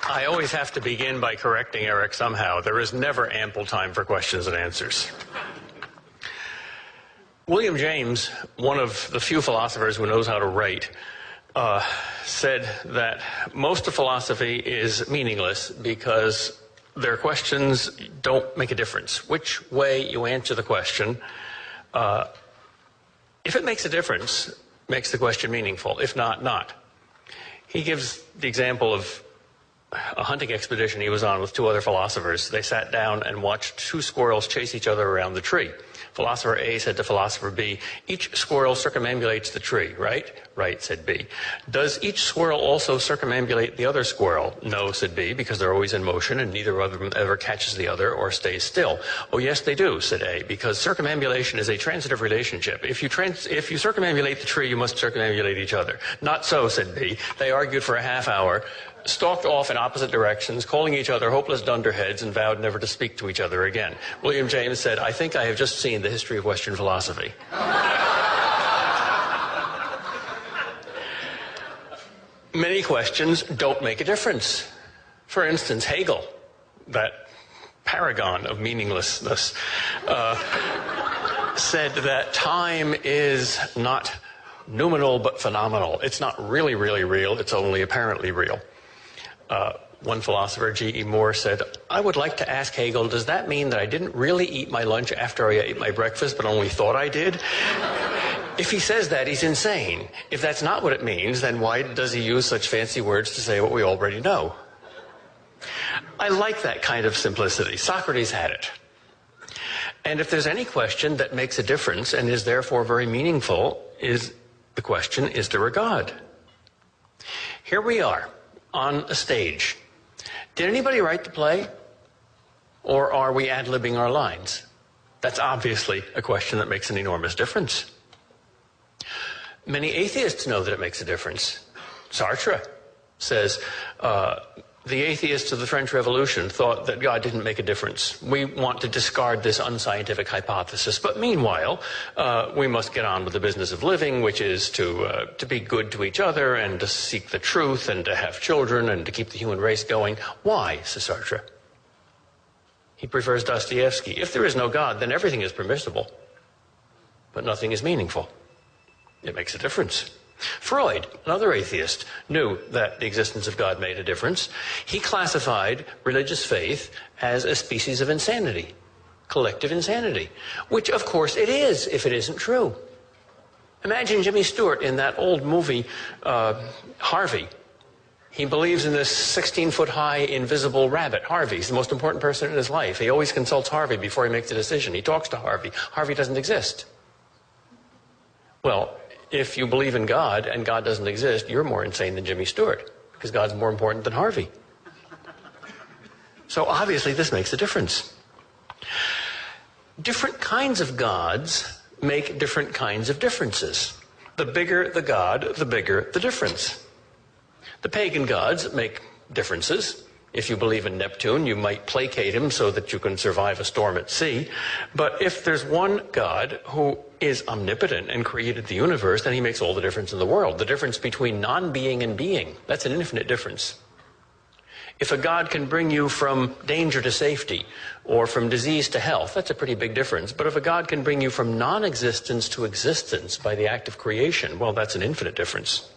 I always have to begin by correcting Eric somehow. There is never ample time for questions and answers. William James, one of the few philosophers who knows how to write, said that most of philosophy is meaningless because their questions don't make a difference. Which way you answer the question, if it makes a difference, makes the question meaningful. If not, not. He gives the example of a hunting expedition he was on with two other philosophers. They sat down and watched two squirrels chase each other around the tree. Philosopher A said to philosopher B, each squirrel circumambulates the tree, right? Right, said B. Does each squirrel also circumambulate the other squirrel? No, said B, because they're always in motion and neither of them ever catches the other or stays still. Oh, yes, they do, said A, because circumambulation is a transitive relationship. If you circumambulate the tree, you must circumambulate each other. Not so, said B. They argued for a half hour, stalked off in opposite directions, calling each other hopeless dunderheads, and vowed never to speak to each other again. William James said, I think I have just seen the history of Western philosophy. Many questions don't make a difference. For instance, Hegel, that paragon of meaninglessness, said that time is not noumenal but phenomenal. It's not really, really real. It's only apparently real. One philosopher, G.E. Moore, said, I would like to ask Hegel, does that mean that I didn't really eat my lunch after I ate my breakfast, but only thought I did? If he says that, he's insane. If that's not what it means, then why does he use such fancy words to say what we already know? I like that kind of simplicity. Socrates had it. And if there's any question that makes a difference and is therefore very meaningful, the question, is there a God? Here we are on a stage. Did anybody write the play? Or are we ad-libbing our lines? That's obviously a question that makes an enormous difference. Many atheists know that it makes a difference. Sartre says, the atheists of the French Revolution thought that God didn't make a difference. We want to discard this unscientific hypothesis. But meanwhile, we must get on with the business of living, which is to be good to each other and to seek the truth and to have children and to keep the human race going. Why, says Sartre? He prefers Dostoevsky. If there is no God, then everything is permissible, but nothing is meaningful. It makes a difference. Freud, another atheist, knew that the existence of God made a difference. He classified religious faith as a species of insanity, collective insanity, which of course it is if it isn't true. Imagine Jimmy Stewart in that old movie, Harvey. He believes in this 16-foot-high invisible rabbit. Harvey's the most important person in his life. He always consults Harvey before he makes a decision. He talks to Harvey. Harvey doesn't exist. Well, if you believe in God and God doesn't exist, you're more insane than Jimmy Stewart, because God's more important than Harvey. So obviously this makes a difference. Different kinds of gods make different kinds of differences. The bigger the god, the bigger the difference. The pagan gods make differences. If you believe in Neptune, you might placate him so that you can survive a storm at sea. But if there's one God who is omnipotent and created the universe, then he makes all the difference in the world. The difference between non-being and being, that's an infinite difference. If a God can bring you from danger to safety or from disease to health, that's a pretty big difference. But if a God can bring you from non-existence to existence by the act of creation, well, that's an infinite difference.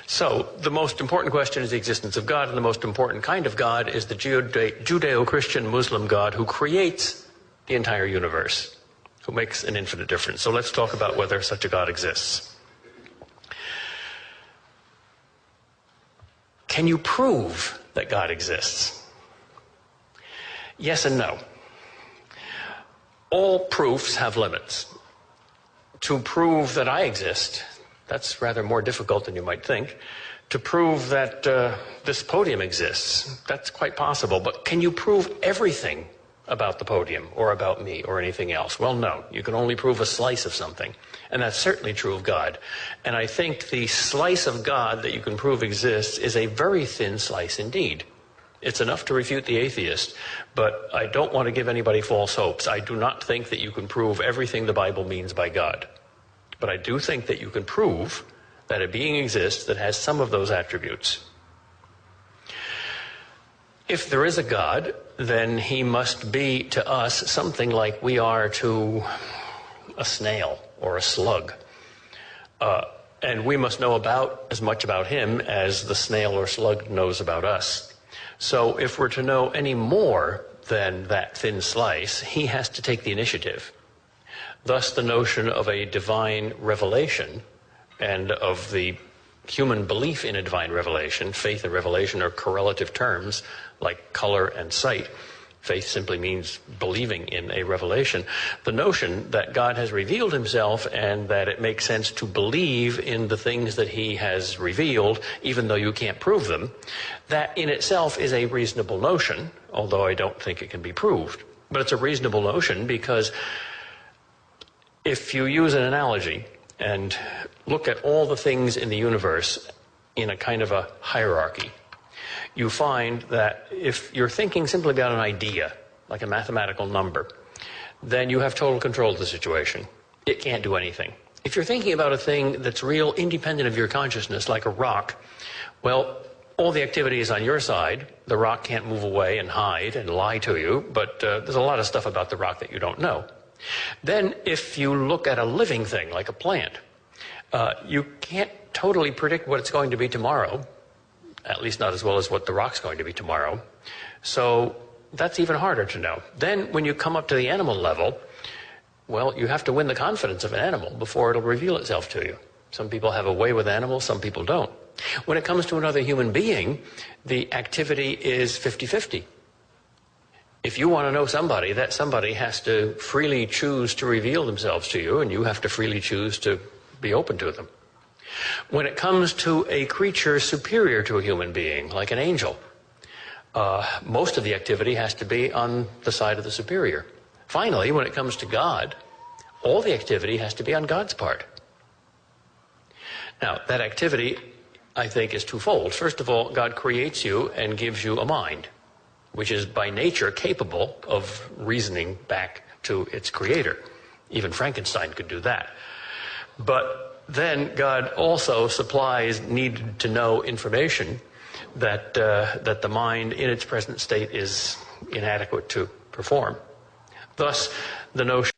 So the most important question is the existence of God, and the most important kind of God is the Judeo-Christian Muslim God who creates the entire universe, who makes an infinite difference. So let's talk about whether such a God exists. Can you prove that God exists? Yes and no. All proofs have limits. To prove that I exist, that's rather more difficult than you might think. To prove that this podium exists, that's quite possible. But can you prove everything about the podium or about me or anything else? Well, no. You can only prove a slice of something. And that's certainly true of God. And I think the slice of God that you can prove exists is a very thin slice indeed. It's enough to refute the atheist, but I don't want to give anybody false hopes. I do not think that you can prove everything the Bible means by God. But I do think that you can prove that a being exists that has some of those attributes. If there is a God, then he must be to us something like we are to a snail or a slug. And we must know about as much about him as the snail or slug knows about us. So if we're to know any more than that thin slice, he has to take the initiative. Thus, the notion of a divine revelation and of the human belief in a divine revelation, faith and revelation are correlative terms like color and sight. Faith simply means believing in a revelation. The notion that God has revealed himself and that it makes sense to believe in the things that he has revealed, even though you can't prove them, that in itself is a reasonable notion, although I don't think it can be proved. But it's a reasonable notion because if you use an analogy and look at all the things in the universe in a kind of a hierarchy, you find that if you're thinking simply about an idea, like a mathematical number, then you have total control of the situation. It can't do anything. If you're thinking about a thing that's real, independent of your consciousness, like a rock, well, all the activity is on your side. The rock can't move away and hide and lie to you, but there's a lot of stuff about the rock that you don't know. Then if you look at a living thing, like a plant, you can't totally predict what it's going to be tomorrow, at least not as well as what the rock's going to be tomorrow. So that's even harder to know. Then when you come up to the animal level, well, you have to win the confidence of an animal before it'll reveal itself to you. Some people have a way with animals, some people don't. When it comes to another human being, the activity is 50-50. If you want to know somebody, that somebody has to freely choose to reveal themselves to you, and you have to freely choose to be open to them. When it comes to a creature superior to a human being, like an angel, most of the activity has to be on the side of the superior. Finally, when it comes to God, all the activity has to be on God's part. Now, that activity, I think, is twofold. First of all, God creates you and gives you a mind, which is by nature capable of reasoning back to its creator. Even Frankenstein could do that. But then God also supplies needed to know information that the mind in its present state is inadequate to perform. Thus, the notion